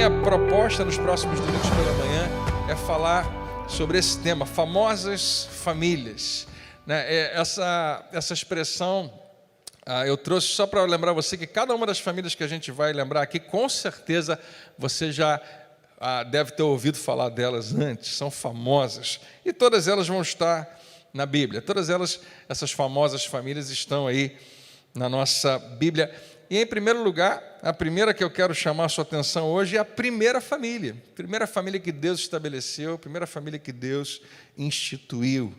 minha proposta nos próximos domingos pela manhã é falar sobre esse tema, famosas famílias. Essa expressão eu trouxe só para lembrar você que cada uma das famílias que a gente vai lembrar aqui, com certeza você já deve ter ouvido falar delas antes, são famosas, e todas elas vão estar na Bíblia, todas elas, essas famosas famílias estão aí na nossa Bíblia. E em primeiro lugar, a primeira que eu quero chamar a sua atenção hoje é a primeira família que Deus estabeleceu, a primeira família que Deus instituiu,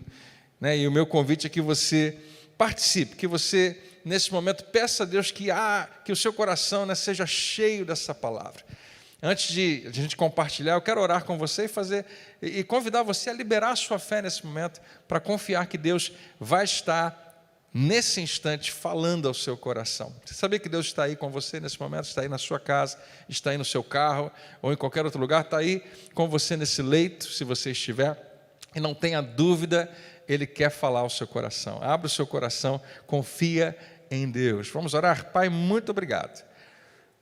E o meu convite é que você participe, que você, nesse momento, peça a Deus que o seu coração seja cheio dessa palavra. Antes de a gente compartilhar, eu quero orar com você e convidar você a liberar a sua fé nesse momento, para confiar que Deus vai estar nesse instante falando ao seu coração. Você sabia que Deus está aí com você nesse momento? Está aí na sua casa, está aí no seu carro, ou em qualquer outro lugar, está aí com você nesse leito, se você estiver, e não tenha dúvida, Ele quer falar ao seu coração. Abra o seu coração, confia em Deus. Vamos orar? Pai, muito obrigado.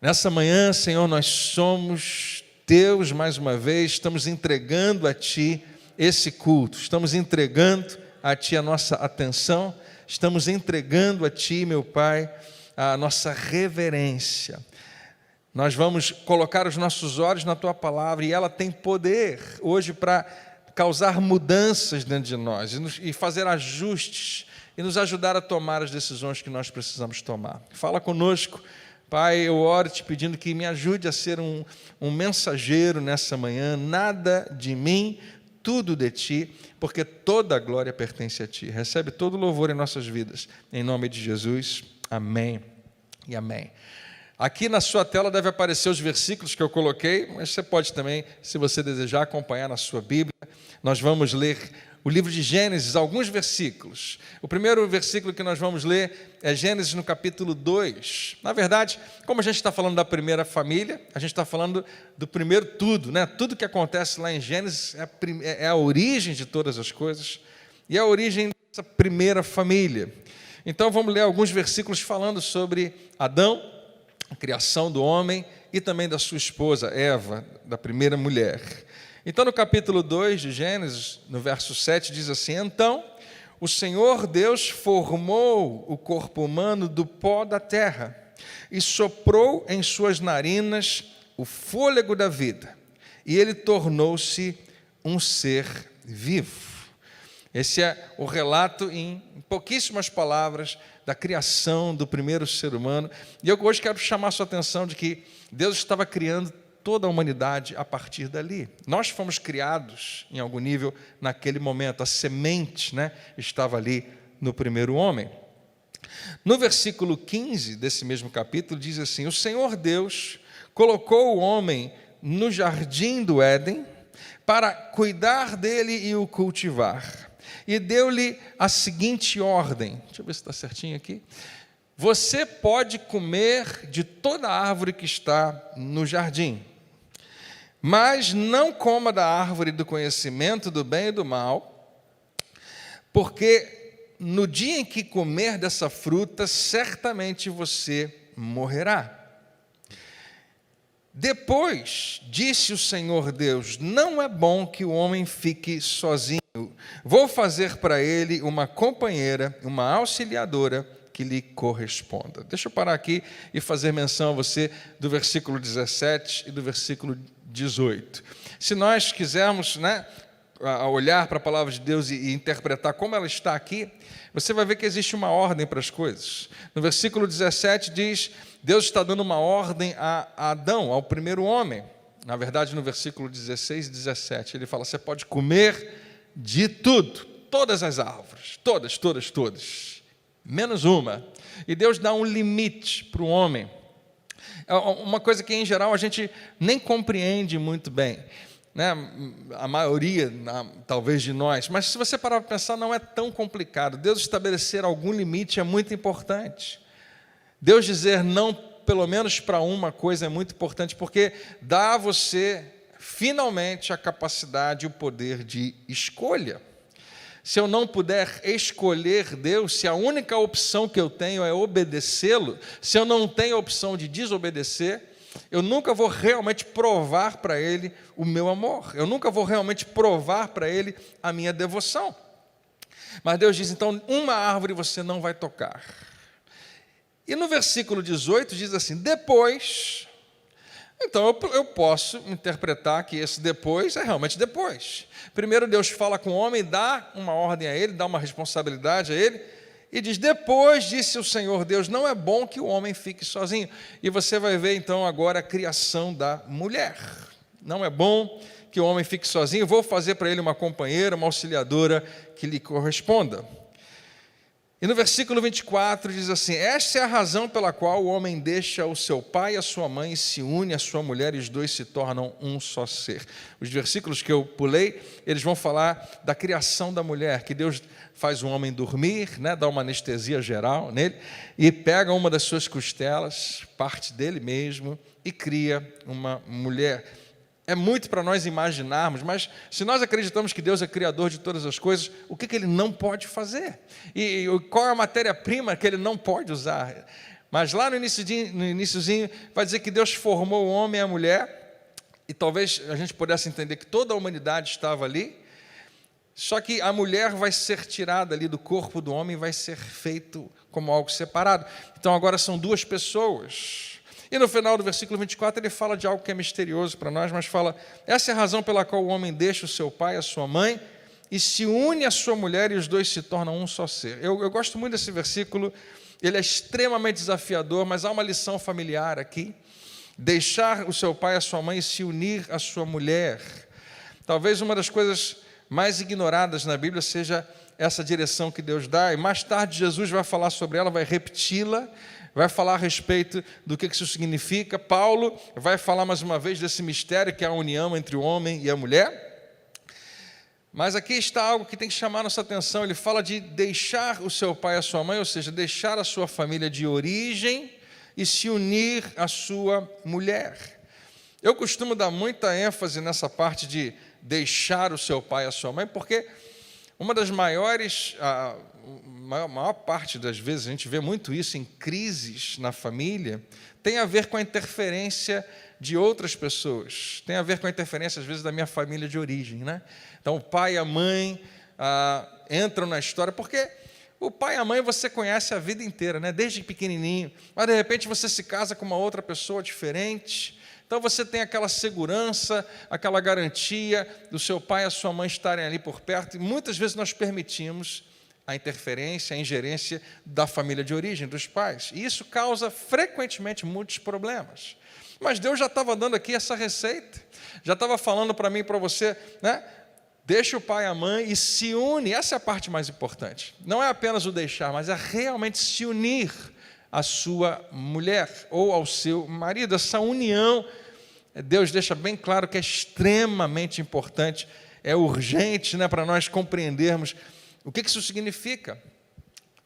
Nessa manhã, Senhor, nós somos Teus mais uma vez, estamos entregando a Ti esse culto, estamos entregando a Ti a nossa atenção, estamos entregando a Ti, meu Pai, a nossa reverência. Nós vamos colocar os nossos olhos na Tua palavra e ela tem poder hoje para causar mudanças dentro de nós e fazer ajustes e nos ajudar a tomar as decisões que nós precisamos tomar. Fala conosco, Pai, eu oro te pedindo que me ajude a ser um mensageiro nessa manhã, nada de mim, tudo de Ti, porque toda a glória pertence a Ti. Recebe todo o louvor em nossas vidas. Em nome de Jesus, amém e amém. Aqui na sua tela deve aparecer os versículos que eu coloquei, mas você pode também, se você desejar, acompanhar na sua Bíblia. Nós vamos ler o livro de Gênesis, alguns versículos. O primeiro versículo que nós vamos ler é Gênesis no capítulo 2. Na verdade, como a gente está falando da primeira família, a gente está falando do primeiro tudo, Tudo que acontece lá em Gênesis é a origem de todas as coisas e é a origem dessa primeira família. Então vamos ler alguns versículos falando sobre Adão, a criação do homem e também da sua esposa, Eva, da primeira mulher. Então, no capítulo 2 de Gênesis, no verso 7, diz assim: Então, o Senhor Deus formou o corpo humano do pó da terra e soprou em suas narinas o fôlego da vida, e ele tornou-se um ser vivo. Esse é o relato, em pouquíssimas palavras, da criação do primeiro ser humano. E eu hoje quero chamar a sua atenção de que Deus estava criando toda a humanidade a partir dali. Nós fomos criados, em algum nível, naquele momento. A semente estava ali no primeiro homem. No versículo 15 desse mesmo capítulo, diz assim: O Senhor Deus colocou o homem no jardim do Éden para cuidar dele e o cultivar. E deu-lhe a seguinte ordem, deixa eu ver se está certinho aqui: você pode comer de toda a árvore que está no jardim, mas não coma da árvore do conhecimento do bem e do mal, porque no dia em que comer dessa fruta, certamente você morrerá. Depois disse o Senhor Deus: não é bom que o homem fique sozinho. Vou fazer para ele uma companheira, uma auxiliadora que lhe corresponda. Deixa eu parar aqui e fazer menção a você do versículo 17 e do versículo 18. Se nós quisermos olhar para a palavra de Deus e interpretar como ela está aqui, você vai ver que existe uma ordem para as coisas. No versículo 17 diz: Deus está dando uma ordem a Adão, ao primeiro homem. Na verdade, no versículo 16 e 17, ele fala: você pode comer de tudo, todas as árvores, todas, menos uma. E Deus dá um limite para o homem. É uma coisa que, em geral, a gente nem compreende muito bem, a maioria, talvez, de nós. Mas se você parar para pensar, não é tão complicado. Deus estabelecer algum limite é muito importante. Deus dizer não, pelo menos para uma coisa, é muito importante, porque dá a você, finalmente, a capacidade e o poder de escolha. Se eu não puder escolher Deus, se a única opção que eu tenho é obedecê-lo, se eu não tenho a opção de desobedecer, Eu nunca vou realmente provar para ele o meu amor. Eu nunca vou realmente provar para ele a minha devoção. Mas Deus diz, então, uma árvore você não vai tocar. E no versículo 18 diz assim, depois... Então eu posso interpretar que esse depois é realmente depois. Primeiro Deus fala com o homem, dá uma ordem a ele, dá uma responsabilidade a ele, e diz, depois disse o Senhor Deus, não é bom que o homem fique sozinho. E você vai ver então agora a criação da mulher. Não é bom que o homem fique sozinho, vou fazer para ele uma companheira, uma auxiliadora que lhe corresponda. E no versículo 24 diz assim, esta é a razão pela qual o homem deixa o seu pai e a sua mãe e se une à sua mulher e os dois se tornam um só ser. Os versículos que eu pulei, eles vão falar da criação da mulher, que Deus faz o homem dormir, né, dá uma anestesia geral nele, e pega uma das suas costelas, parte dele mesmo, e cria uma mulher. É muito para nós imaginarmos, mas se nós acreditamos que Deus é criador de todas as coisas, o que Ele não pode fazer? E qual é a matéria-prima que Ele não pode usar? Mas lá no iniciozinho vai dizer que Deus formou o homem e a mulher, e talvez a gente pudesse entender que toda a humanidade estava ali, só que a mulher vai ser tirada ali do corpo do homem e vai ser feito como algo separado. Então agora são duas pessoas. E no final do versículo 24 ele fala de algo que é misterioso para nós, mas fala, essa é a razão pela qual o homem deixa o seu pai e a sua mãe e se une à sua mulher e os dois se tornam um só ser. Eu gosto muito desse versículo, ele é extremamente desafiador, mas há uma lição familiar aqui. Deixar o seu pai e a sua mãe e se unir à sua mulher. Talvez uma das coisas mais ignoradas na Bíblia seja essa direção que Deus dá, e mais tarde Jesus vai falar sobre ela, vai repeti-la, vai falar a respeito do que isso significa. Paulo vai falar mais uma vez desse mistério que é a união entre o homem e a mulher. Mas aqui está algo que tem que chamar nossa atenção. Ele fala de deixar o seu pai e a sua mãe, ou seja, deixar a sua família de origem e se unir à sua mulher. Eu costumo dar muita ênfase nessa parte de deixar o seu pai e a sua mãe, porque uma das maiores... a maior parte das vezes, a gente vê muito isso em crises na família, tem a ver com a interferência de outras pessoas, tem a ver com a interferência, às vezes, da minha família de origem, né? Então, o pai e a mãe entram na história, porque o pai e a mãe você conhece a vida inteira, né? Desde pequenininho, mas, de repente, você se casa com uma outra pessoa diferente, então você tem aquela segurança, aquela garantia do seu pai e a sua mãe estarem ali por perto, e muitas vezes nós permitimos a interferência, a ingerência da família de origem, dos pais. E isso causa, frequentemente, muitos problemas. Mas Deus já estava dando aqui essa receita. Já estava falando para mim e para você, né? Deixa o pai e a mãe e se une. Essa é a parte mais importante. Não é apenas o deixar, mas é realmente se unir à sua mulher ou ao seu marido. Essa união, Deus deixa bem claro que é extremamente importante, é urgente, né, para nós compreendermos o que isso significa.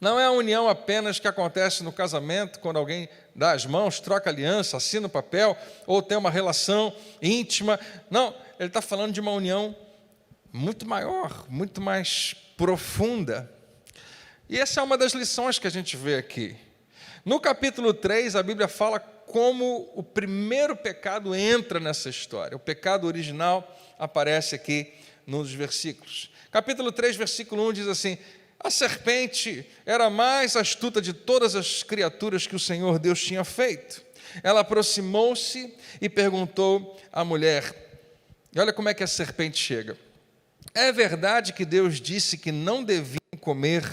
Não é a união apenas que acontece no casamento, quando alguém dá as mãos, troca aliança, assina o papel, ou tem uma relação íntima. Não, ele está falando de uma união muito maior, muito mais profunda. E essa é uma das lições que a gente vê aqui. No capítulo 3, a Bíblia fala como o primeiro pecado entra nessa história. O pecado original aparece aqui nos versículos. Capítulo 3, versículo 1 diz assim, a serpente era a mais astuta de todas as criaturas que o Senhor Deus tinha feito. Ela aproximou-se e perguntou à mulher, e olha como é que a serpente chega. É verdade que Deus disse que não deviam comer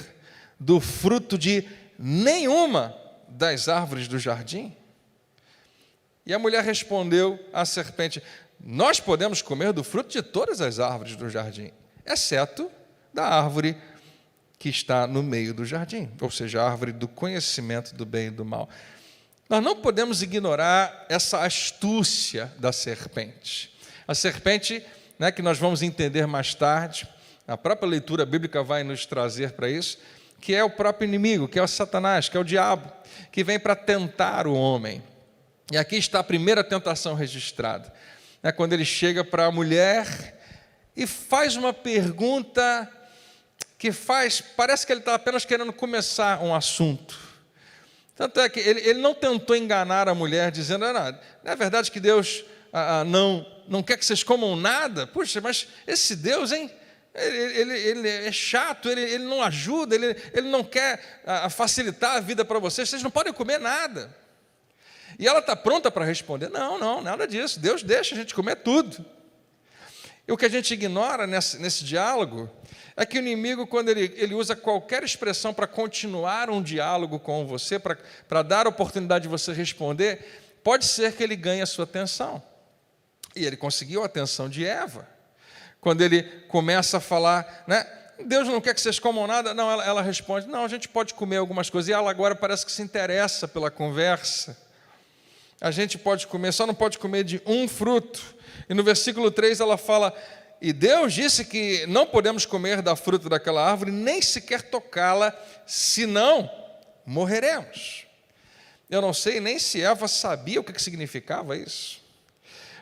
do fruto de nenhuma das árvores do jardim? E a mulher respondeu à serpente, nós podemos comer do fruto de todas as árvores do jardim, exceto da árvore que está no meio do jardim, ou seja, a árvore do conhecimento do bem e do mal. Nós não podemos ignorar essa astúcia da serpente. A serpente, né, que nós vamos entender mais tarde, a própria leitura bíblica vai nos trazer para isso, que é o próprio inimigo, que é o Satanás, que é o diabo, que vem para tentar o homem. E aqui está a primeira tentação registrada, né, quando ele chega para a mulher e faz uma pergunta que parece que ele está apenas querendo começar um assunto. Tanto é que ele não tentou enganar a mulher, dizendo, não é verdade que Deus não quer que vocês comam nada? Puxa, mas esse Deus, hein? Ele é chato, ele não ajuda, ele não quer facilitar a vida para vocês não podem comer nada. E ela está pronta para responder, não, nada disso, Deus deixa a gente comer tudo. E o que a gente ignora nesse diálogo é que o inimigo, quando ele usa qualquer expressão para continuar um diálogo com você, para dar a oportunidade de você responder, pode ser que ele ganhe a sua atenção. E ele conseguiu a atenção de Eva. Quando ele começa a falar, né, Deus não quer que vocês comam nada, não, ela responde, não, a gente pode comer algumas coisas. E ela agora parece que se interessa pela conversa. A gente pode comer, só não pode comer de um fruto. E no versículo 3 ela fala, e Deus disse que não podemos comer da fruta daquela árvore, nem sequer tocá-la, senão morreremos. Eu não sei nem se Eva sabia o que significava isso.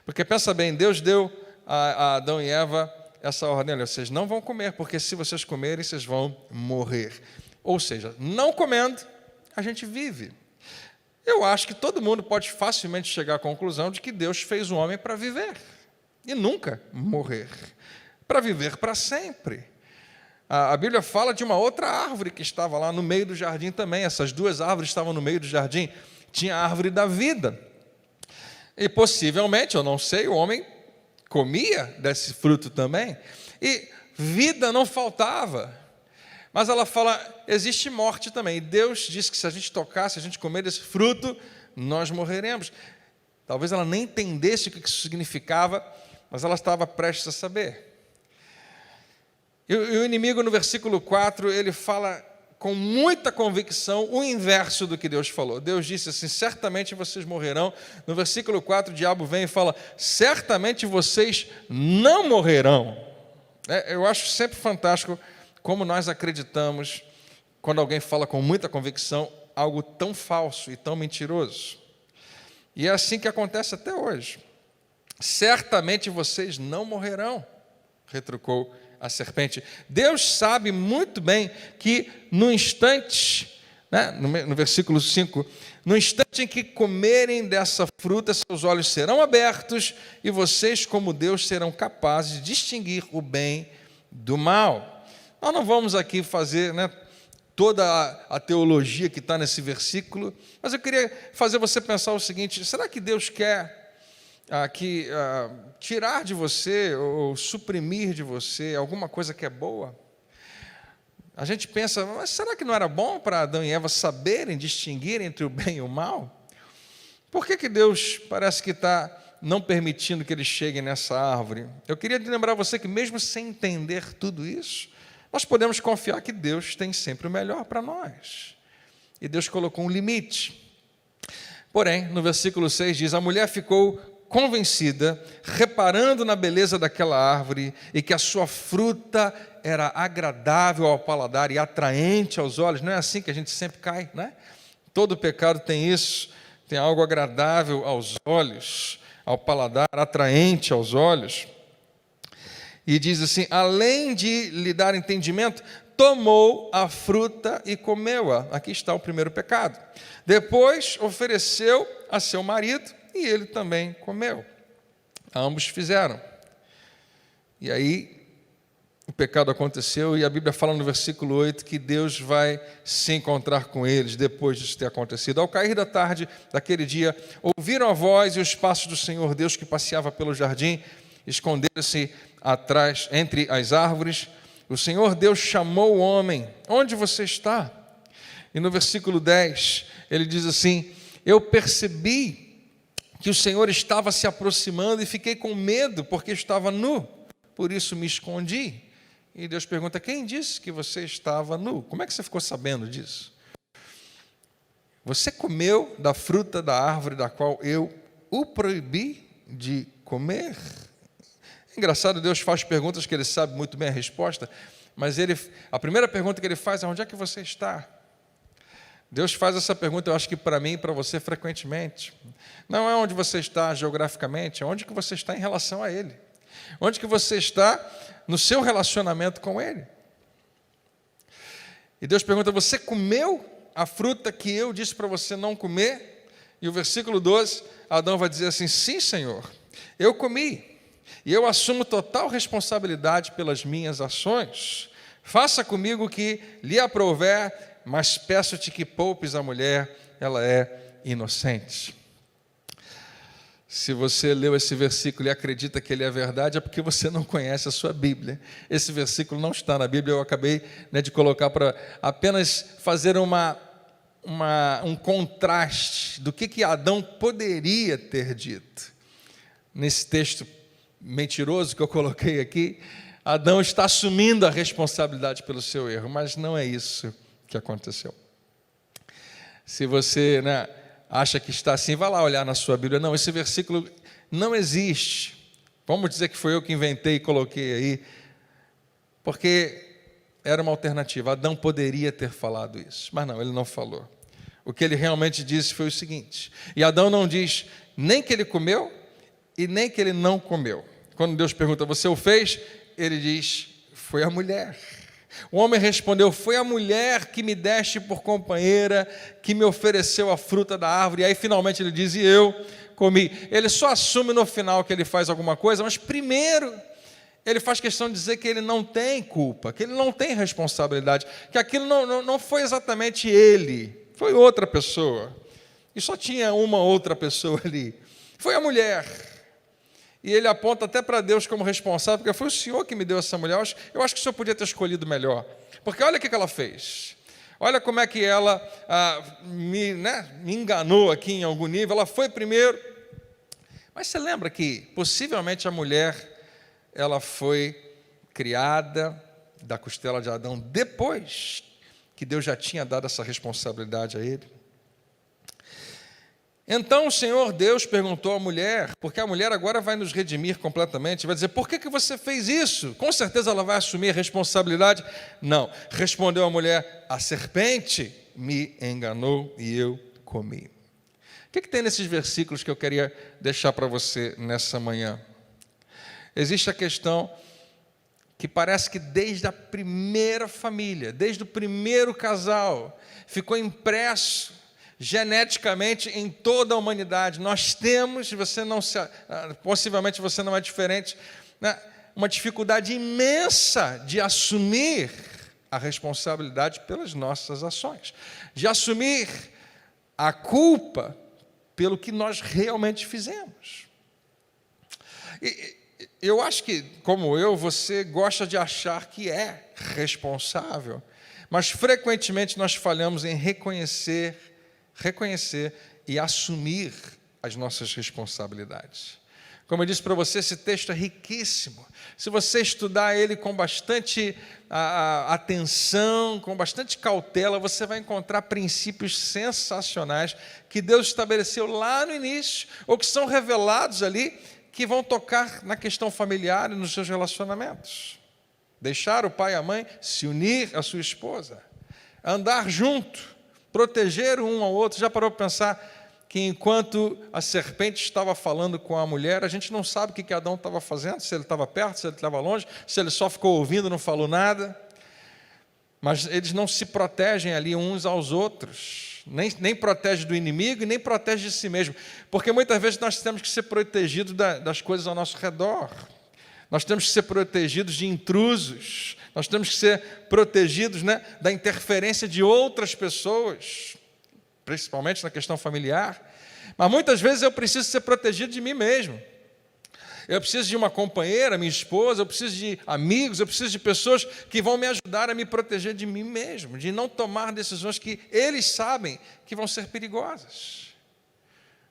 Porque pensa bem, Deus deu a Adão e Eva essa ordem, olha, vocês não vão comer, porque se vocês comerem, vocês vão morrer. Ou seja, não comendo, a gente vive. Eu acho que todo mundo pode facilmente chegar à conclusão de que Deus fez o homem para viver e nunca morrer, para viver para sempre. A Bíblia fala de uma outra árvore que estava lá no meio do jardim também. Essas duas árvores estavam no meio do jardim. Tinha a árvore da vida. E possivelmente, eu não sei, o homem comia desse fruto também. E vida não faltava. Mas ela fala, existe morte também. E Deus disse que se a gente tocar, se a gente comer desse fruto, nós morreremos. Talvez ela nem entendesse o que isso significava, mas ela estava prestes a saber. E o inimigo, no versículo 4, ele fala com muita convicção o inverso do que Deus falou. Deus disse assim, certamente vocês morrerão. No versículo 4, o diabo vem e fala, certamente vocês não morrerão. Eu acho sempre fantástico como nós acreditamos, quando alguém fala com muita convicção, algo tão falso e tão mentiroso. E é assim que acontece até hoje. Certamente vocês não morrerão, retrucou a serpente. Deus sabe muito bem que no instante, né, no versículo 5, no instante em que comerem dessa fruta, seus olhos serão abertos e vocês, como Deus, serão capazes de distinguir o bem do mal. Nós não vamos aqui fazer, né, toda a teologia que está nesse versículo, mas eu queria fazer você pensar o seguinte, será que Deus quer tirar de você ou suprimir de você alguma coisa que é boa? A gente pensa, mas será que não era bom para Adão e Eva saberem distinguir entre o bem e o mal? Por que Deus parece que está não permitindo que eles cheguem nessa árvore? Eu queria lembrar você que mesmo sem entender tudo isso, nós podemos confiar que Deus tem sempre o melhor para nós. E Deus colocou um limite. Porém, no versículo 6 diz, a mulher ficou convencida, reparando na beleza daquela árvore e que a sua fruta era agradável ao paladar e atraente aos olhos. Não é assim que a gente sempre cai, né? Todo pecado tem isso, tem algo agradável aos olhos, ao paladar, atraente aos olhos. E diz assim, além de lhe dar entendimento, tomou a fruta e comeu-a. Aqui está o primeiro pecado. Depois ofereceu a seu marido e ele também comeu. Ambos fizeram. E aí o pecado aconteceu e a Bíblia fala no versículo 8 que Deus vai se encontrar com eles depois disso ter acontecido. Ao cair da tarde daquele dia, ouviram a voz e os passos do Senhor Deus que passeava pelo jardim, esconderam-se atrás, entre as árvores. O Senhor Deus chamou o homem, onde você está? E no versículo 10, ele diz assim, eu percebi que o Senhor estava se aproximando e fiquei com medo, porque estava nu, por isso me escondi. E Deus pergunta, quem disse que você estava nu? Como é que você ficou sabendo disso? Você comeu da fruta da árvore da qual eu o proibi de comer? Engraçado, Deus faz perguntas que Ele sabe muito bem a resposta, mas a primeira pergunta que Ele faz é, onde é que você está? Deus faz essa pergunta, eu acho que para mim e para você frequentemente. Não é onde você está geograficamente, é onde que você está em relação a Ele. Onde que você está no seu relacionamento com Ele. E Deus pergunta, você comeu a fruta que eu disse para você não comer? E o versículo 12, Adão vai dizer assim: sim, Senhor, eu comi, e eu assumo total responsabilidade pelas minhas ações. Faça comigo o que lhe aprouver, mas peço-te que poupes a mulher, ela é inocente. Se você leu esse versículo e acredita que ele é verdade, é porque você não conhece a sua Bíblia. Esse versículo não está na Bíblia, eu acabei de colocar para apenas fazer um contraste do que Adão poderia ter dito. Nesse texto mentiroso que eu coloquei aqui, Adão está assumindo a responsabilidade pelo seu erro, mas não é isso que aconteceu. Se você, acha que está assim, vá lá olhar na sua Bíblia. Não, esse versículo não existe. Vamos dizer que foi eu que inventei e coloquei aí, porque era uma alternativa. Adão poderia ter falado isso, mas não, ele não falou. O que ele realmente disse foi o seguinte: e Adão não diz nem que ele comeu e nem que ele não comeu. Quando Deus pergunta, você o fez? Ele diz, foi a mulher. O homem respondeu, foi a mulher que me deste por companheira, que me ofereceu a fruta da árvore. E aí finalmente ele diz, e eu comi. Ele só assume no final que ele faz alguma coisa, mas primeiro ele faz questão de dizer que ele não tem culpa, que ele não tem responsabilidade, que aquilo não foi exatamente ele, foi outra pessoa. E só tinha uma outra pessoa ali, foi a mulher. E ele aponta até para Deus como responsável, porque foi o Senhor que me deu essa mulher. Eu acho que o Senhor podia ter escolhido melhor. Porque olha o que ela fez. Olha como é que ela me enganou aqui em algum nível. Ela foi primeiro. Mas você lembra que possivelmente a mulher, ela foi criada da costela de Adão depois que Deus já tinha dado essa responsabilidade a ele? Então o Senhor Deus perguntou à mulher, porque a mulher agora vai nos redimir completamente, vai dizer, por que você fez isso? Com certeza ela vai assumir a responsabilidade. Não, respondeu a mulher, a serpente me enganou e eu comi. O que tem nesses versículos que eu queria deixar para você nessa manhã? Existe a questão que parece que desde a primeira família, desde o primeiro casal, ficou impresso geneticamente em toda a humanidade. Nós temos, possivelmente você não é diferente, uma dificuldade imensa de assumir a responsabilidade pelas nossas ações, de assumir a culpa pelo que nós realmente fizemos. E eu acho que, como eu, você gosta de achar que é responsável, mas frequentemente nós falhamos em reconhecer e assumir as nossas responsabilidades. Como eu disse para você, esse texto é riquíssimo. Se você estudar ele com bastante atenção, com bastante cautela, você vai encontrar princípios sensacionais que Deus estabeleceu lá no início, ou que são revelados ali, que vão tocar na questão familiar e nos seus relacionamentos. Deixar o pai e a mãe se unir à sua esposa, andar junto, proteger um ao outro. Já parou para pensar que enquanto a serpente estava falando com a mulher, a gente não sabe o que Adão estava fazendo, se ele estava perto, se ele estava longe, se ele só ficou ouvindo, não falou nada. Mas eles não se protegem ali uns aos outros, nem protegem do inimigo e nem protegem de si mesmo, porque muitas vezes nós temos que ser protegidos das coisas ao nosso redor. Nós temos que ser protegidos de intrusos, nós temos que ser protegidos da interferência de outras pessoas, principalmente na questão familiar. Mas muitas vezes eu preciso ser protegido de mim mesmo. Eu preciso de uma companheira, minha esposa, eu preciso de amigos, eu preciso de pessoas que vão me ajudar a me proteger de mim mesmo, de não tomar decisões que eles sabem que vão ser perigosas.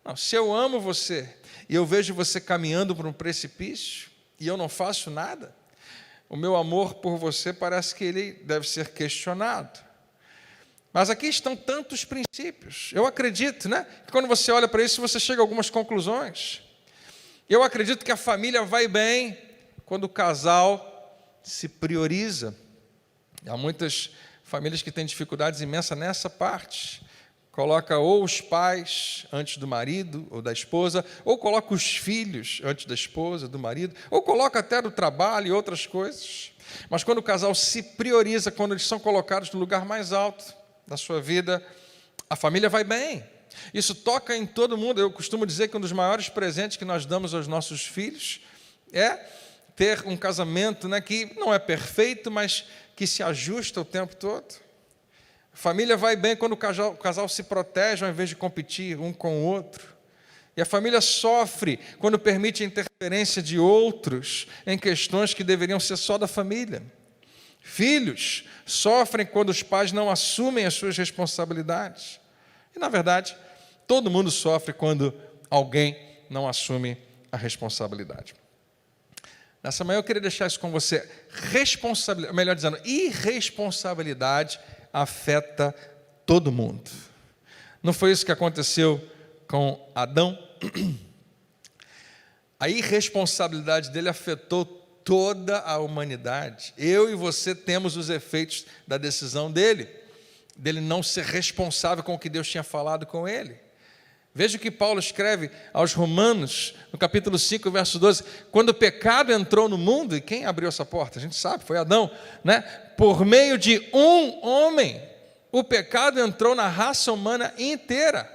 Não, se eu amo você e eu vejo você caminhando para um precipício e eu não faço nada, o meu amor por você parece que ele deve ser questionado. Mas aqui estão tantos princípios. Eu acredito, que quando você olha para isso, você chega a algumas conclusões. Eu acredito que a família vai bem quando o casal se prioriza. Há muitas famílias que têm dificuldades imensas nessa parte. Coloca ou os pais antes do marido ou da esposa, ou coloca os filhos antes da esposa, do marido, ou coloca até do trabalho e outras coisas. Mas quando o casal se prioriza, quando eles são colocados no lugar mais alto, da sua vida, a família vai bem. Isso toca em todo mundo. Eu costumo dizer que um dos maiores presentes que nós damos aos nossos filhos é ter um casamento, né, que não é perfeito, mas que se ajusta o tempo todo. A família vai bem quando o casal se protege ao invés de competir um com o outro. E a família sofre quando permite a interferência de outros em questões que deveriam ser só da família. Filhos sofrem quando os pais não assumem as suas responsabilidades. E, na verdade, todo mundo sofre quando alguém não assume a responsabilidade. Nessa manhã eu queria deixar isso com você. Responsabilidade, melhor dizendo, irresponsabilidade afeta todo mundo. Não foi isso que aconteceu com Adão? A irresponsabilidade dele afetou toda a humanidade. Eu e você temos os efeitos da decisão dele não ser responsável com o que Deus tinha falado com ele. Veja o que Paulo escreve aos Romanos, no capítulo 5, verso 12. Quando o pecado entrou no mundo, e quem abriu essa porta? A gente sabe, foi Adão, né? Por meio de um homem, o pecado entrou na raça humana inteira.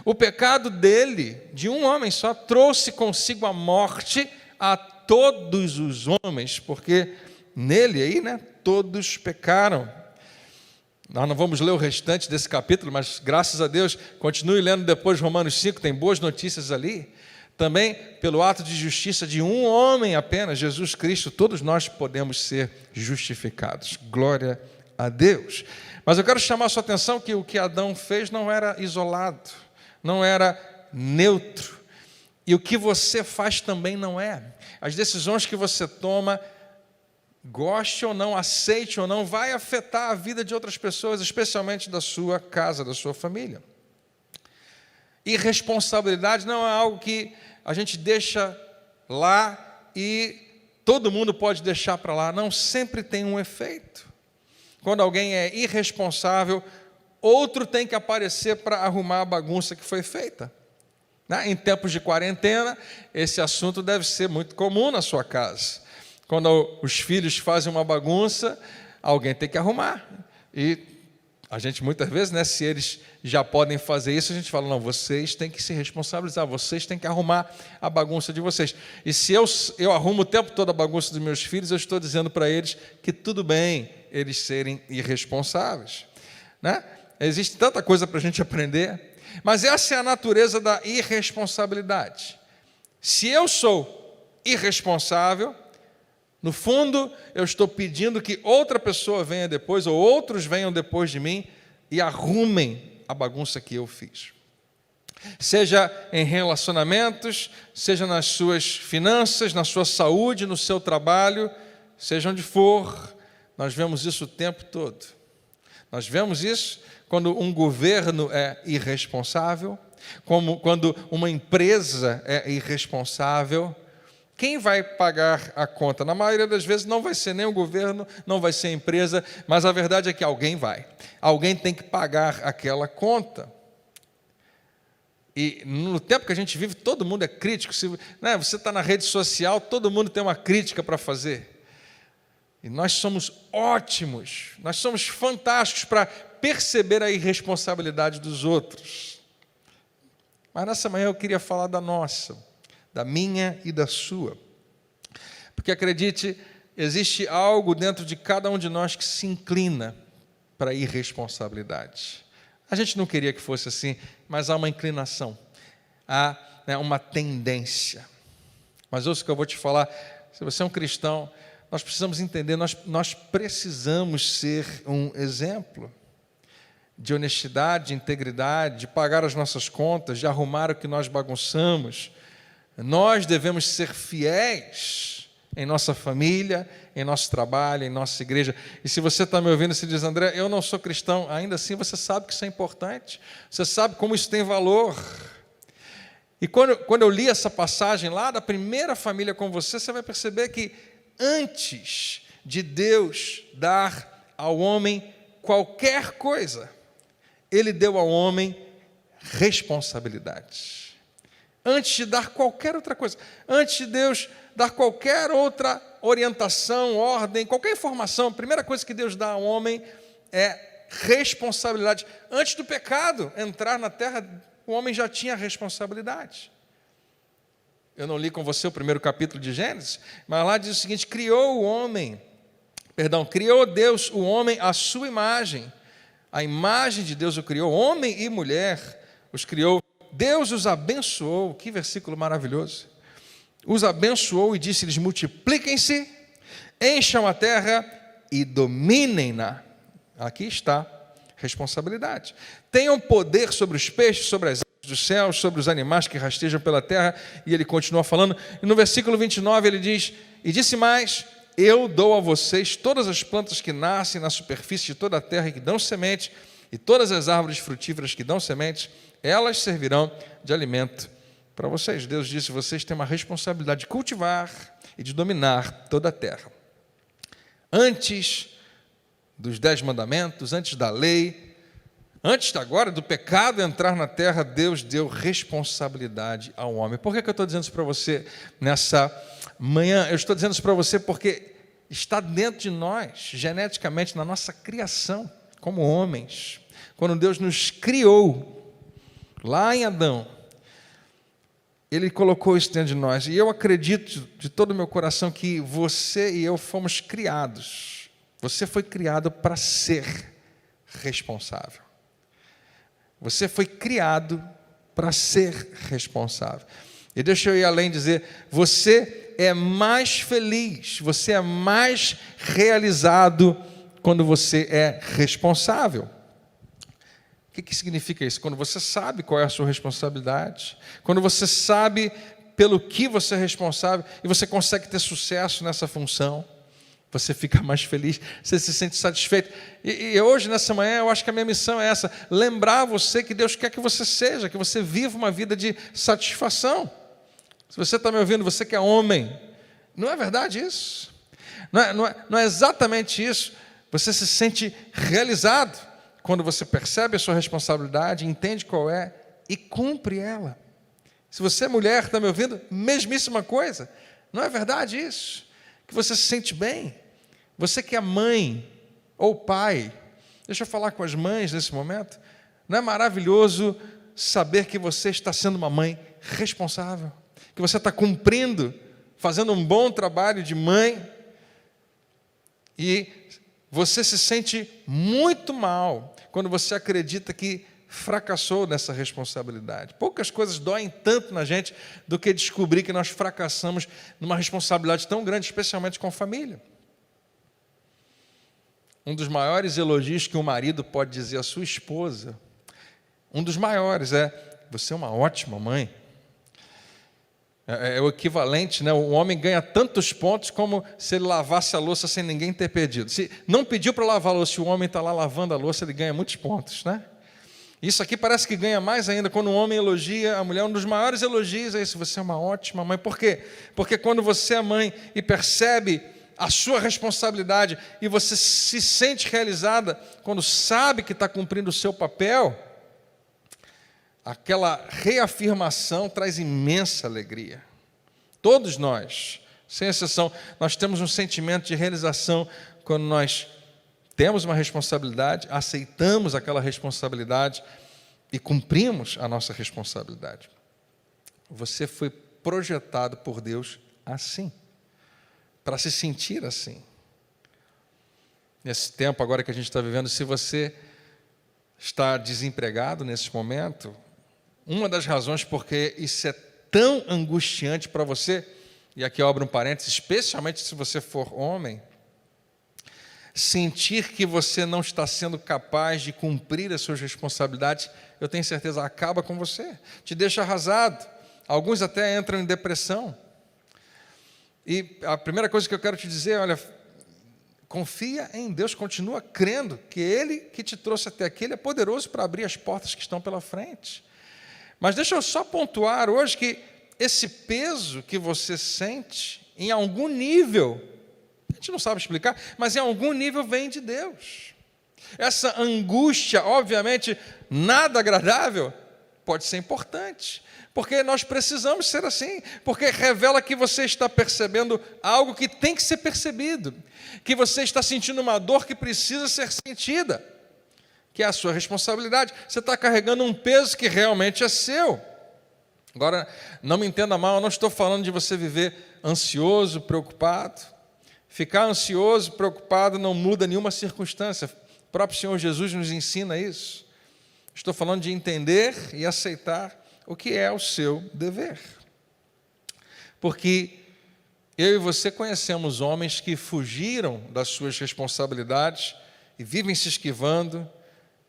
O pecado dele, de um homem só, trouxe consigo a morte a todos os homens, porque nele aí, né, todos pecaram. Nós não vamos ler o restante desse capítulo, mas graças a Deus, continue lendo depois Romanos 5, tem boas notícias ali. Também, pelo ato de justiça de um homem apenas, Jesus Cristo, todos nós podemos ser justificados. Glória a Deus. Mas eu quero chamar a sua atenção que o que Adão fez não era isolado, não era neutro. E o que você faz também não é. As decisões que você toma, goste ou não, aceite ou não, vai afetar a vida de outras pessoas, especialmente da sua casa, da sua família. Irresponsabilidade não é algo que a gente deixa lá e todo mundo pode deixar para lá. Não, sempre tem um efeito. Quando alguém é irresponsável, outro tem que aparecer para arrumar a bagunça que foi feita. Em tempos de quarentena, esse assunto deve ser muito comum na sua casa. Quando os filhos fazem uma bagunça, alguém tem que arrumar. E a gente muitas vezes, né, se eles já podem fazer isso, a gente fala, não, vocês têm que se responsabilizar, vocês têm que arrumar a bagunça de vocês. E se eu arrumo o tempo todo a bagunça dos meus filhos, eu estou dizendo para eles que tudo bem eles serem irresponsáveis. Né? Existe tanta coisa para a gente aprender, mas essa é a natureza da irresponsabilidade. Se eu sou irresponsável, no fundo, eu estou pedindo que outra pessoa venha depois, ou outros venham depois de mim, e arrumem a bagunça que eu fiz. Seja em relacionamentos, seja nas suas finanças, na sua saúde, no seu trabalho, seja onde for, nós vemos isso o tempo todo. Nós vemos isso quando um governo é irresponsável, como quando uma empresa é irresponsável. Quem vai pagar a conta? Na maioria das vezes não vai ser nem o governo, não vai ser a empresa, mas a verdade é que alguém vai. Alguém tem que pagar aquela conta. E no tempo que a gente vive, todo mundo é crítico. Né, você está na rede social, todo mundo tem uma crítica para fazer. E nós somos ótimos, nós somos fantásticos para perceber a irresponsabilidade dos outros. Mas nessa manhã eu queria falar da nossa, da minha e da sua. Porque acredite, existe algo dentro de cada um de nós que se inclina para a irresponsabilidade. A gente não queria que fosse assim, mas há uma inclinação, há, né, uma tendência. Mas ouça o que eu vou te falar, se você é um cristão, nós precisamos entender, nós precisamos ser um exemplo de honestidade, de integridade, de pagar as nossas contas, de arrumar o que nós bagunçamos. Nós devemos ser fiéis em nossa família, em nosso trabalho, em nossa igreja. E se você está me ouvindo e se diz, André, eu não sou cristão, ainda assim você sabe que isso é importante, você sabe como isso tem valor. E quando eu li essa passagem lá da primeira família com você, você vai perceber que antes de Deus dar ao homem qualquer coisa, Ele deu ao homem responsabilidades. Antes de dar qualquer outra coisa, antes de Deus dar qualquer outra orientação, ordem, qualquer informação, a primeira coisa que Deus dá ao homem é responsabilidade. Antes do pecado entrar na terra, o homem já tinha responsabilidade. Eu não li com você o primeiro capítulo de Gênesis, mas lá diz o seguinte: criou Deus o homem à sua imagem. A imagem de Deus o criou, homem e mulher os criou. Deus os abençoou, que versículo maravilhoso. Os abençoou e disse-lhes: multipliquem-se, encham a terra e dominem-na. Aqui está responsabilidade. Tenham poder sobre os peixes, sobre as aves dos céus, sobre os animais que rastejam pela terra. E ele continua falando. E no versículo 29 ele diz: e disse mais: eu dou a vocês todas as plantas que nascem na superfície de toda a terra e que dão semente, e todas as árvores frutíferas que dão semente, elas servirão de alimento para vocês. Deus disse: vocês têm uma responsabilidade de cultivar e de dominar toda a terra. Antes dos 10 mandamentos, antes da lei, antes agora do pecado entrar na terra, Deus deu responsabilidade ao homem. Por que eu estou dizendo isso para você nessa manhã? Eu estou dizendo isso para você porque está dentro de nós, geneticamente, na nossa criação, como homens. Quando Deus nos criou, lá em Adão, Ele colocou isso dentro de nós. E eu acredito de todo o meu coração que você e eu fomos criados. Você foi criado para ser responsável. Você foi criado para ser responsável. E deixa eu ir além e dizer: você é mais feliz, você é mais realizado quando você é responsável. O que significa isso? Quando você sabe qual é a sua responsabilidade, quando você sabe pelo que você é responsável e você consegue ter sucesso nessa função, você fica mais feliz, você se sente satisfeito. E hoje, nessa manhã, eu acho que a minha missão é essa: lembrar você que Deus quer que você seja, que você viva uma vida de satisfação. Se você está me ouvindo, você que é homem, não é verdade isso? Não é exatamente isso? Você se sente realizado quando você percebe a sua responsabilidade, entende qual é e cumpre ela. Se você é mulher, está me ouvindo, mesmíssima coisa. Não é verdade isso? Que você se sente bem. Você que é mãe ou pai, deixa eu falar com as mães nesse momento. Não é maravilhoso saber que você está sendo uma mãe responsável, que você está cumprindo, fazendo um bom trabalho de mãe, e você se sente muito mal quando você acredita que fracassou nessa responsabilidade. Poucas coisas doem tanto na gente do que descobrir que nós fracassamos numa responsabilidade tão grande, especialmente com a família. Um dos maiores elogios que um marido pode dizer à sua esposa, um dos maiores é: você é uma ótima mãe. É o equivalente, né? O homem ganha tantos pontos como se ele lavasse a louça sem ninguém ter pedido. Se não pediu para lavar a louça, se o homem está lá lavando a louça, ele ganha muitos pontos, né? Isso aqui parece que ganha mais ainda quando um homem elogia a mulher. Um dos maiores elogios é esse: você é uma ótima mãe. Por quê? Porque quando você é mãe e percebe a sua responsabilidade e você se sente realizada quando sabe que está cumprindo o seu papel, aquela reafirmação traz imensa alegria. Todos nós, sem exceção, nós temos um sentimento de realização quando nós temos uma responsabilidade, aceitamos aquela responsabilidade e cumprimos a nossa responsabilidade. Você foi projetado por Deus assim, para se sentir assim. Nesse tempo agora que a gente está vivendo, se você está desempregado nesse momento, uma das razões porque isso é tão angustiante para você, e aqui eu abro um parênteses, especialmente se você for homem, sentir que você não está sendo capaz de cumprir as suas responsabilidades, eu tenho certeza, acaba com você, te deixa arrasado. Alguns até entram em depressão. E a primeira coisa que eu quero te dizer, olha, confia em Deus, continua crendo que Ele que te trouxe até aqui, Ele é poderoso para abrir as portas que estão pela frente. Mas deixa eu só pontuar hoje que esse peso que você sente, em algum nível, a gente não sabe explicar, mas em algum nível vem de Deus. Essa angústia, obviamente, nada agradável, pode ser importante, porque nós precisamos ser assim, porque revela que você está percebendo algo que tem que ser percebido, que você está sentindo uma dor que precisa ser sentida. que é a sua responsabilidade. Você está carregando um peso que realmente é seu. Agora, não me entenda mal, eu não estou falando de você viver ansioso, preocupado. Ficar ansioso, preocupado não muda nenhuma circunstância. O próprio Senhor Jesus nos ensina isso. Estou falando de entender e aceitar o que é o seu dever. Porque eu e você conhecemos homens que fugiram das suas responsabilidades e vivem se esquivando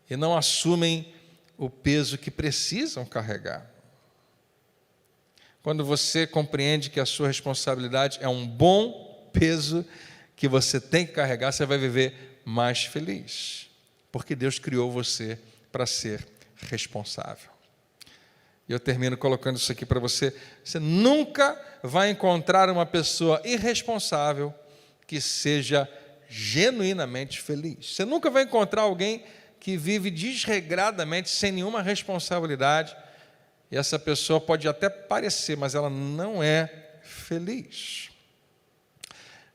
e não assumem o peso que precisam carregar. Quando você compreende que a sua responsabilidade é um bom peso que você tem que carregar, você vai viver mais feliz, porque Deus criou você para ser responsável. E eu termino colocando isso aqui para você. Você nunca vai encontrar uma pessoa irresponsável que seja genuinamente feliz. Você nunca vai encontrar alguém que vive desregradamente, sem nenhuma responsabilidade, e essa pessoa pode até parecer, mas ela não é feliz.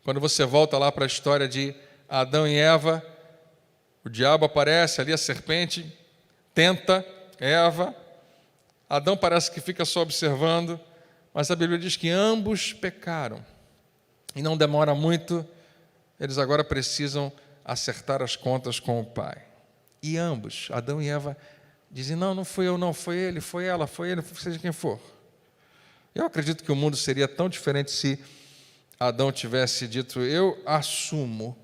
Quando você volta lá para a história de Adão e Eva, o diabo aparece ali, a serpente tenta Eva, Adão parece que fica só observando, mas a Bíblia diz que ambos pecaram. E não demora muito, eles agora precisam acertar as contas com o Pai. E ambos, Adão e Eva, dizem, não fui eu, não, foi ele, foi ela, foi ele, seja quem for. Eu acredito que o mundo seria tão diferente se Adão tivesse dito, eu assumo,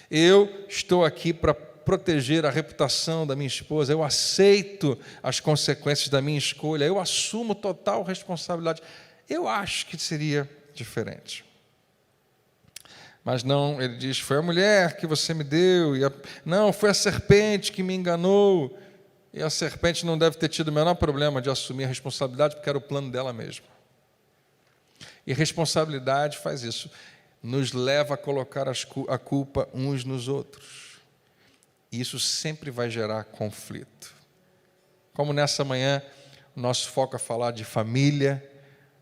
eu estou aqui para proteger a reputação da minha esposa, eu aceito as consequências da minha escolha, eu assumo total responsabilidade. Eu acho que seria diferente. Mas não, ele diz, foi a mulher que você me deu, não, foi a serpente que me enganou, e a serpente não deve ter tido o menor problema de assumir a responsabilidade, porque era o plano dela mesma. E responsabilidade faz isso, nos leva a colocar a culpa uns nos outros. E isso sempre vai gerar conflito. Como nessa manhã, o nosso foco é falar de família,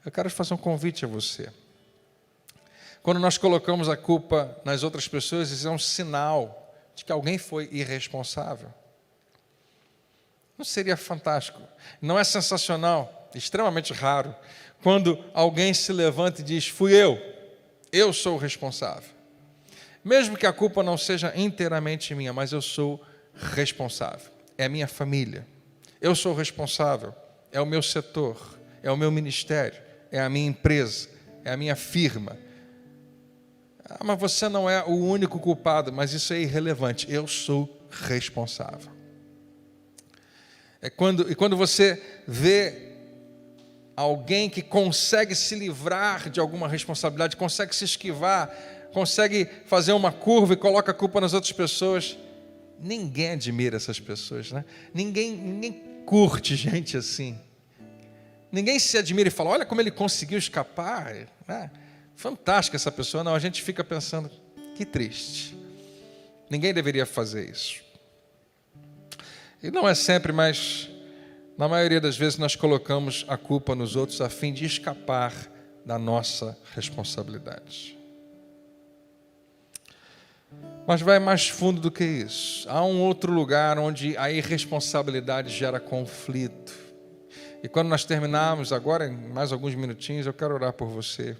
eu quero fazer um convite a você. Quando nós colocamos a culpa nas outras pessoas, isso é um sinal de que alguém foi irresponsável. Não seria fantástico? Não é sensacional, extremamente raro, quando alguém se levanta e diz, fui eu sou o responsável. Mesmo que a culpa não seja inteiramente minha, mas eu sou responsável. É a minha família. Eu sou responsável. É o meu setor. É o meu ministério. É a minha empresa. É a minha firma. Mas você não é o único culpado, mas isso é irrelevante. Eu sou responsável. E quando você vê alguém que consegue se livrar de alguma responsabilidade, consegue se esquivar, consegue fazer uma curva e coloca a culpa nas outras pessoas, ninguém admira essas pessoas, né? Ninguém curte gente assim. Ninguém se admira e fala, olha como ele conseguiu escapar, né? Fantástica essa pessoa. Não, a gente fica pensando, que triste. Ninguém deveria fazer isso. E não é sempre, mas na maioria das vezes nós colocamos a culpa nos outros a fim de escapar da nossa responsabilidade. Mas vai mais fundo do que isso. Há um outro lugar onde a irresponsabilidade gera conflito. E quando nós terminarmos agora, em mais alguns minutinhos, eu quero orar por você.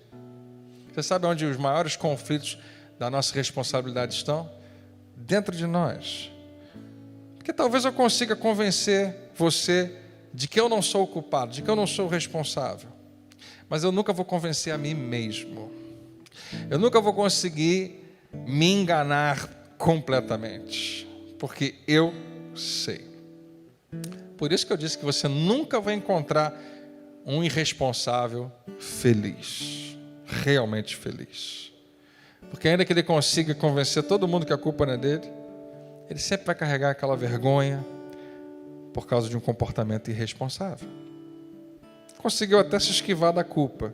Você sabe onde os maiores conflitos da nossa responsabilidade estão? Dentro de nós. Porque talvez eu consiga convencer você de que eu não sou o culpado, de que eu não sou o responsável. Mas eu nunca vou convencer a mim mesmo. Eu nunca vou conseguir me enganar completamente, porque eu sei. Por isso que eu disse que você nunca vai encontrar um irresponsável feliz, realmente feliz. Porque ainda que ele consiga convencer todo mundo que a culpa não é dele, ele sempre vai carregar aquela vergonha por causa de um comportamento irresponsável. Conseguiu até se esquivar da culpa.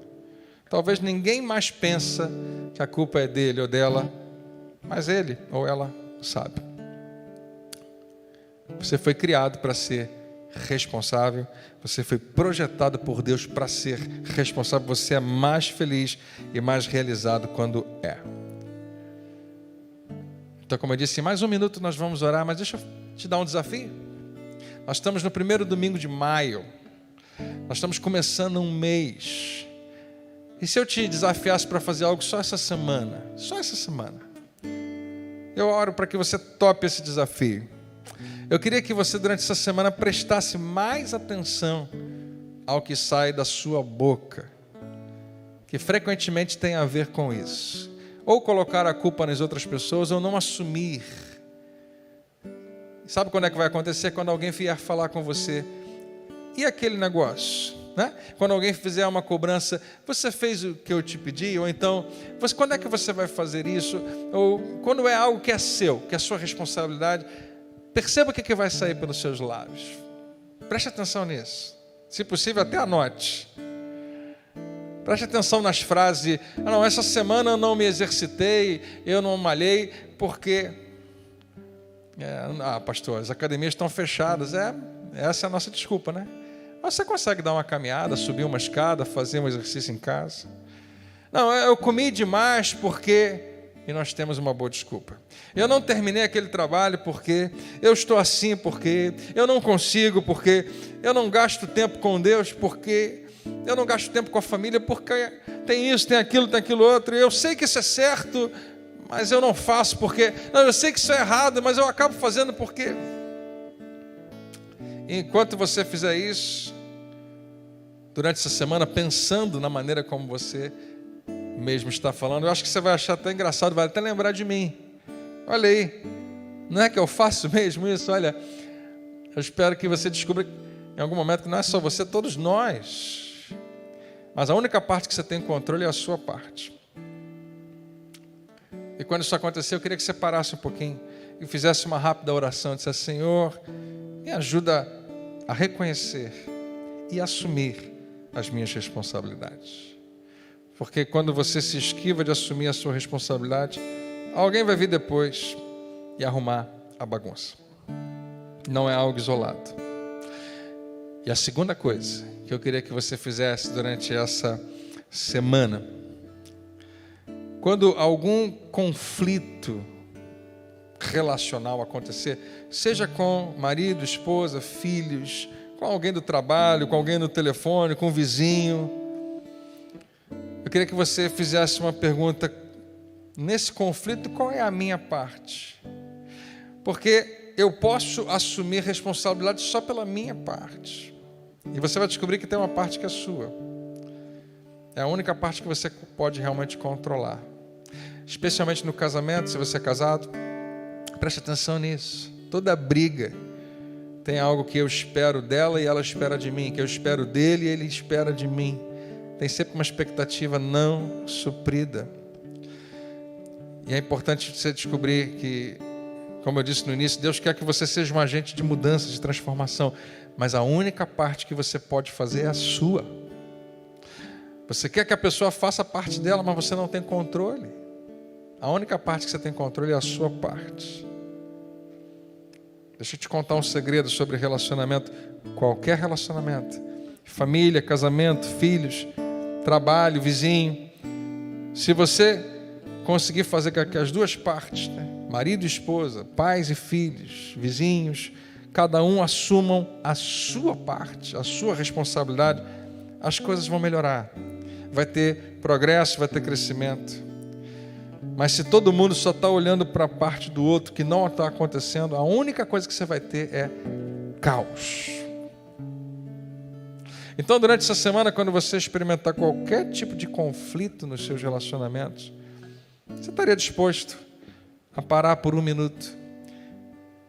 Talvez ninguém mais pensa que a culpa é dele ou dela, mas ele ou ela sabe. Você foi criado para ser responsável, você foi projetado por Deus para ser responsável, você é mais feliz e mais realizado quando é. Então, como eu disse, em mais um minuto nós vamos orar, mas deixa eu te dar um desafio. Nós estamos no primeiro domingo de maio. Nós estamos começando um mês. E se eu te desafiasse para fazer algo só essa semana? Só essa semana. Eu oro para que você tope esse desafio. Eu queria que você durante essa semana prestasse mais atenção ao que sai da sua boca, que frequentemente tem a ver com isso. Ou colocar a culpa nas outras pessoas, ou não assumir. Sabe quando é que vai acontecer? Quando alguém vier falar com você. E aquele negócio? Né? Quando alguém fizer uma cobrança, você fez o que eu te pedi? Ou então, quando é que você vai fazer isso? Ou quando é algo que é seu, que é sua responsabilidade, perceba o que vai sair pelos seus lábios. Preste atenção nisso. Se possível, até anote. Preste atenção nas frases. Não, essa semana eu não me exercitei, eu não malhei, porque... pastor, as academias estão fechadas. Essa é a nossa desculpa, né? Mas você consegue dar uma caminhada, subir uma escada, fazer um exercício em casa? Não, eu comi demais porque... E nós temos uma boa desculpa. Eu não terminei aquele trabalho porque eu estou assim, porque eu não consigo, porque eu não gasto tempo com Deus, porque eu não gasto tempo com a família, porque tem isso, tem aquilo outro. Eu sei que isso é certo, mas eu não faço porque... Não, eu sei que isso é errado, mas eu acabo fazendo porque... Enquanto você fizer isso, durante essa semana, pensando na maneira como você mesmo está falando, eu acho que você vai achar até engraçado, vai até lembrar de mim. Olha aí, não é que eu faço mesmo isso? Olha, eu espero que você descubra em algum momento que não é só você, todos nós. Mas a única parte que você tem controle é a sua parte. E quando isso acontecer, eu queria que você parasse um pouquinho e fizesse uma rápida oração. Dissesse: Senhor, me ajuda a reconhecer e assumir as minhas responsabilidades. Porque quando você se esquiva de assumir a sua responsabilidade, alguém vai vir depois e arrumar a bagunça. Não é algo isolado. E a segunda coisa que eu queria que você fizesse durante essa semana, quando algum conflito relacional acontecer, seja com marido, esposa, filhos, com alguém do trabalho, com alguém no telefone, com um vizinho, eu queria que você fizesse uma pergunta: nesse conflito, qual é a minha parte? Porque eu posso assumir responsabilidade só pela minha parte. E você vai descobrir que tem uma parte que é sua. É a única parte que você pode realmente controlar. Especialmente no casamento, se você é casado, preste atenção nisso. Toda briga tem algo que eu espero dela e ela espera de mim, que eu espero dele e ele espera de mim. Tem sempre uma expectativa não suprida. E é importante você descobrir que, como eu disse no início, Deus quer que você seja um agente de mudança, de transformação. Mas a única parte que você pode fazer é a sua. Você quer que a pessoa faça parte dela, mas você não tem controle. A única parte que você tem controle é a sua parte. Deixa eu te contar um segredo sobre relacionamento. Qualquer relacionamento. Família, casamento, filhos, trabalho, vizinho. Se você conseguir fazer com que as duas partes, né, marido e esposa, pais e filhos, vizinhos, cada um assumam a sua parte, a sua responsabilidade, as coisas vão melhorar. Vai ter progresso, vai ter crescimento. Mas se todo mundo só está olhando para a parte do outro que não está acontecendo, a única coisa que você vai ter é caos. Então, durante essa semana, quando você experimentar qualquer tipo de conflito nos seus relacionamentos, você estaria disposto a parar por um minuto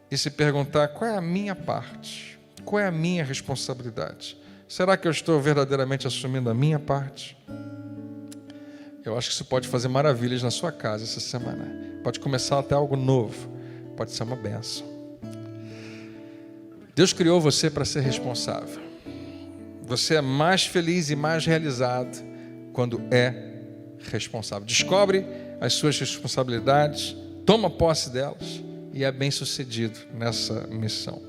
e se perguntar: qual é a minha parte? Qual é a minha responsabilidade? Será que eu estou verdadeiramente assumindo a minha parte? Eu acho que isso pode fazer maravilhas na sua casa essa semana. Pode começar até algo novo. Pode ser uma bênção. Deus criou você para ser responsável. Você é mais feliz e mais realizado quando é responsável. Descobre as suas responsabilidades, toma posse delas e é bem-sucedido nessa missão.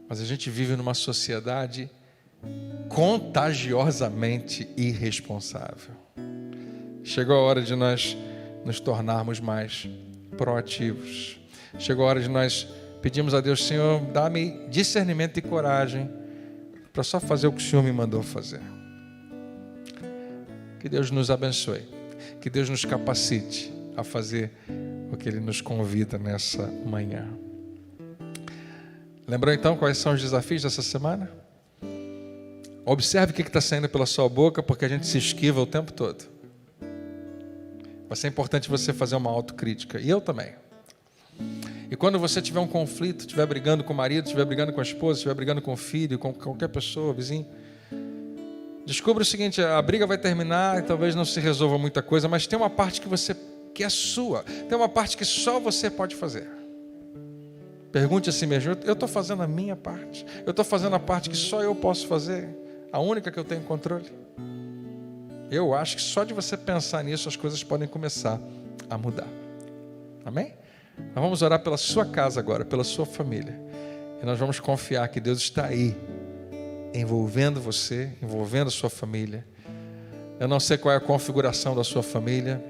Mas a gente vive numa sociedade contagiosamente irresponsável. Chegou a hora de nós nos tornarmos mais proativos. Chegou a hora de nós pedirmos a Deus: Senhor, dá-me discernimento e coragem para só fazer o que o Senhor me mandou fazer. Que Deus nos abençoe, que Deus nos capacite a fazer o que Ele nos convida nessa manhã. Lembrou então quais são os desafios dessa semana? Observe o que está saindo pela sua boca, porque a gente se esquiva o tempo todo. Vai ser importante você fazer uma autocrítica, e eu também. E quando você tiver um conflito, estiver brigando com o marido, estiver brigando com a esposa, estiver brigando com o filho, com qualquer pessoa, vizinho, descubra o seguinte: a briga vai terminar e talvez não se resolva muita coisa, mas tem uma parte que é sua, tem uma parte que só você pode fazer. Pergunte a si mesmo: eu estou fazendo a minha parte? Eu estou fazendo a parte que só eu posso fazer? A única que eu tenho controle? Eu acho que só de você pensar nisso as coisas podem começar a mudar. Amém? Nós vamos orar pela sua casa agora, pela sua família. E nós vamos confiar que Deus está aí, envolvendo você, envolvendo a sua família. Eu não sei qual é a configuração da sua família.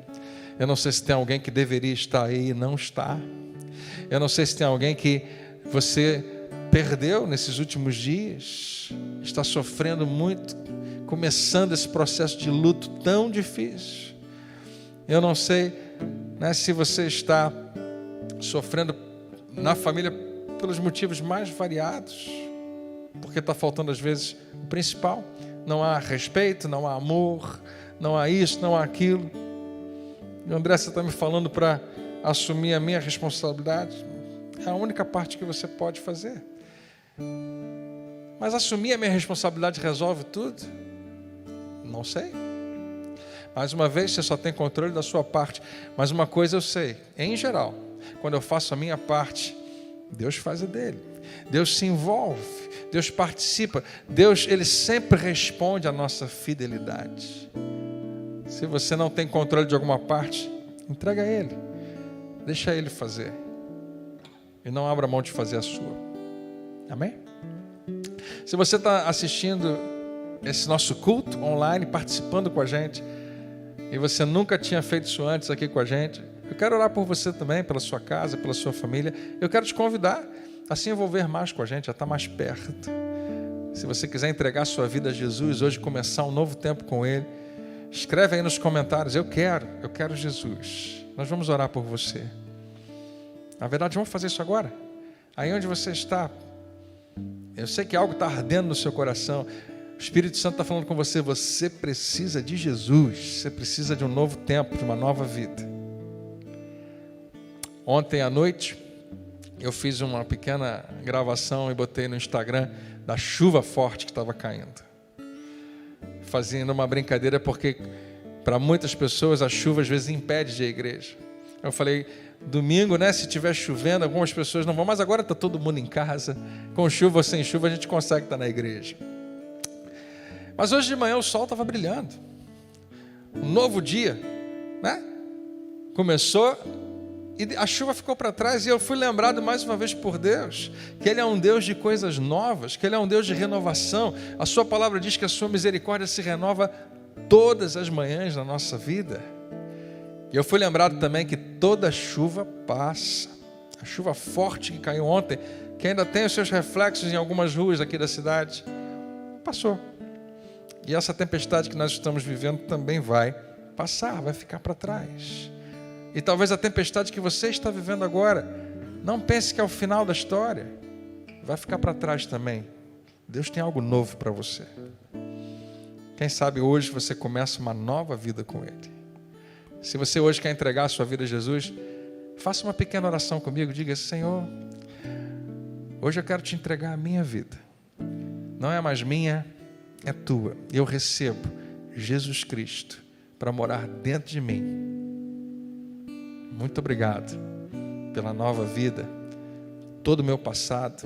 Eu não sei se tem alguém que deveria estar aí e não está. Eu não sei se tem alguém que você perdeu nesses últimos dias, está sofrendo muito, começando esse processo de luto tão difícil. Eu não sei, se você está sofrendo na família pelos motivos mais variados, porque está faltando às vezes o principal. Não há respeito, não há amor, não há isso, não há aquilo. E André, você está me falando para assumir a minha responsabilidade? É a única parte que você pode fazer. Mas assumir a minha responsabilidade resolve tudo? Não sei. Mais uma vez, você só tem controle da sua parte. Mas uma coisa eu sei: em geral, quando eu faço a minha parte, Deus faz a dele. Deus se envolve, Deus participa. Deus, Ele sempre responde à nossa fidelidade. Se você não tem controle de alguma parte, entrega a Ele. Deixa Ele fazer. E não abra mão de fazer a sua. Amém? Se você está assistindo esse nosso culto online, participando com a gente, e você nunca tinha feito isso antes aqui com a gente, eu quero orar por você também, pela sua casa, pela sua família. Eu quero te convidar a se envolver mais com a gente, a estar mais perto. Se você quiser entregar a sua vida a Jesus hoje, começar um novo tempo com Ele, escreve aí nos comentários: eu quero Jesus. Nós vamos orar por você. Na verdade, vamos fazer isso agora. Aí onde você está, eu sei que algo está ardendo no seu coração. O Espírito Santo está falando com você: você precisa de Jesus, você precisa de um novo tempo, de uma nova vida. Ontem à noite, eu fiz uma pequena gravação e botei no Instagram da chuva forte que estava caindo. Fazendo uma brincadeira, porque para muitas pessoas a chuva às vezes impede de ir à igreja. Eu falei: domingo, se estiver chovendo, algumas pessoas não vão, mas agora está todo mundo em casa, com chuva ou sem chuva a gente consegue estar na igreja. Mas hoje de manhã o sol estava brilhando, um novo dia, começou, e a chuva ficou para trás, e eu fui lembrado mais uma vez por Deus, que Ele é um Deus de coisas novas, que Ele é um Deus de renovação. A sua palavra diz que a sua misericórdia se renova todas as manhãs na nossa vida. E eu fui lembrado também que toda chuva passa. A chuva forte que caiu ontem, que ainda tem os seus reflexos em algumas ruas aqui da cidade, passou. E essa tempestade que nós estamos vivendo também vai passar, vai ficar para trás. E talvez a tempestade que você está vivendo agora, não pense que é o final da história, vai ficar para trás também. Deus tem algo novo para você. Quem sabe hoje você começa uma nova vida com Ele. Se você hoje quer entregar a sua vida a Jesus, faça uma pequena oração comigo. Diga: Senhor, hoje eu quero te entregar a minha vida. Não é mais minha, é tua. Eu recebo Jesus Cristo para morar dentro de mim. Muito obrigado pela nova vida. Todo o meu passado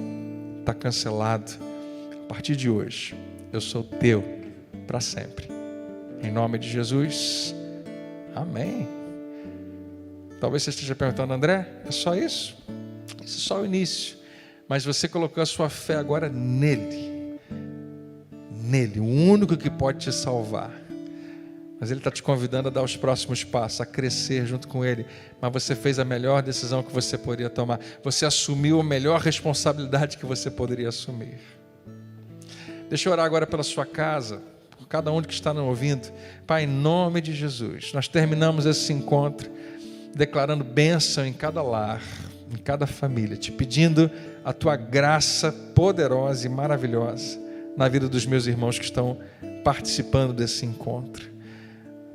está cancelado. A partir de hoje, eu sou teu para sempre. Em nome de Jesus, amém. Talvez você esteja perguntando: André, é só isso? Isso é só o início. Mas você colocou a sua fé agora nele. Nele, o único que pode te salvar. Mas Ele está te convidando a dar os próximos passos, a crescer junto com Ele. Mas você fez a melhor decisão que você poderia tomar. Você assumiu a melhor responsabilidade que você poderia assumir. Deixa eu orar agora pela sua casa, por cada um que está nos ouvindo. Pai, em nome de Jesus, nós terminamos esse encontro declarando bênção em cada lar, em cada família, te pedindo a Tua graça poderosa e maravilhosa na vida dos meus irmãos que estão participando desse encontro.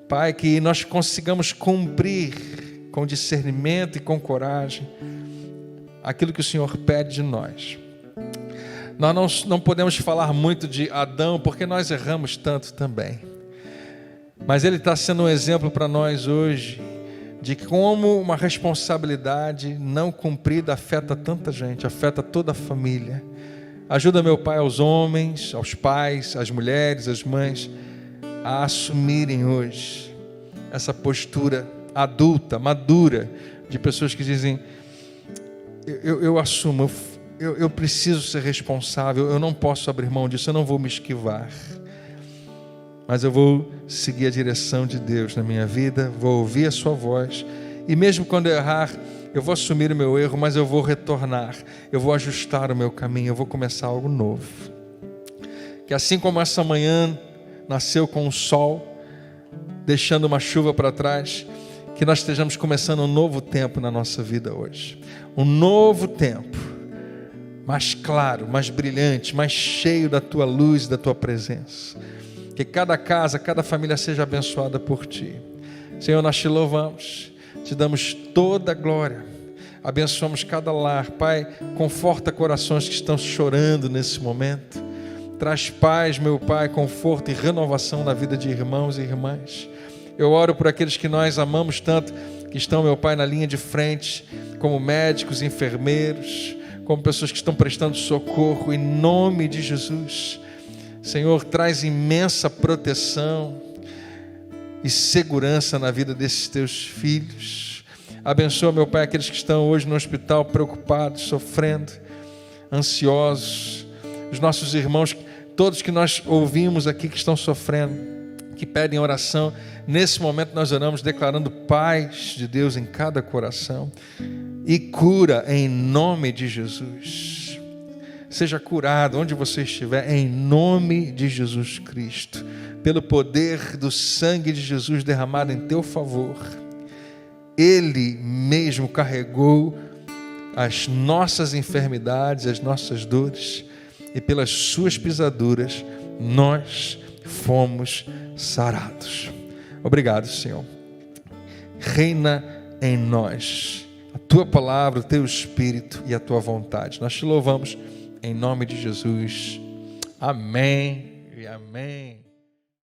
Pai, que nós consigamos cumprir com discernimento e com coragem aquilo que o Senhor pede de nós. Nós não podemos falar muito de Adão, porque nós erramos tanto também. Mas ele está sendo um exemplo para nós hoje, de como uma responsabilidade não cumprida afeta tanta gente, afeta toda a família. Ajuda, meu Pai, aos homens, aos pais, às mulheres, às mães, a assumirem hoje essa postura adulta, madura, de pessoas que dizem: eu assumo, eu preciso ser responsável, eu não posso abrir mão disso, eu não vou me esquivar, mas eu vou seguir a direção de Deus na minha vida, vou ouvir a sua voz, e mesmo quando eu errar, eu vou assumir o meu erro, mas eu vou retornar, eu vou ajustar o meu caminho, eu vou começar algo novo. Que assim como essa manhã nasceu com o sol, deixando uma chuva para trás, que nós estejamos começando um novo tempo na nossa vida hoje. Um novo tempo, mais claro, mais brilhante, mais cheio da Tua luz e da Tua presença. Que cada casa, cada família seja abençoada por Ti. Senhor, nós Te louvamos, Te damos toda a glória. Abençoamos cada lar. Pai, conforta corações que estão chorando nesse momento. Traz paz, meu Pai, conforto e renovação na vida de irmãos e irmãs. Eu oro por aqueles que nós amamos tanto, que estão, meu Pai, na linha de frente, como médicos, enfermeiros, como pessoas que estão prestando socorro, em nome de Jesus. Senhor, traz imensa proteção e segurança na vida desses Teus filhos. Abençoa, meu Pai, aqueles que estão hoje no hospital preocupados, sofrendo, ansiosos. Os nossos irmãos, todos que nós ouvimos aqui que estão sofrendo, que pedem oração, nesse momento nós oramos declarando paz de Deus em cada coração e cura em nome de Jesus. Seja curado onde você estiver, em nome de Jesus Cristo, pelo poder do sangue de Jesus derramado em teu favor. Ele mesmo carregou as nossas enfermidades, as nossas dores, e pelas suas pisaduras nós fomos sarados. Obrigado, Senhor. Reina em nós a Tua palavra, o Teu Espírito e a Tua vontade. Nós Te louvamos em nome de Jesus. Amém e amém.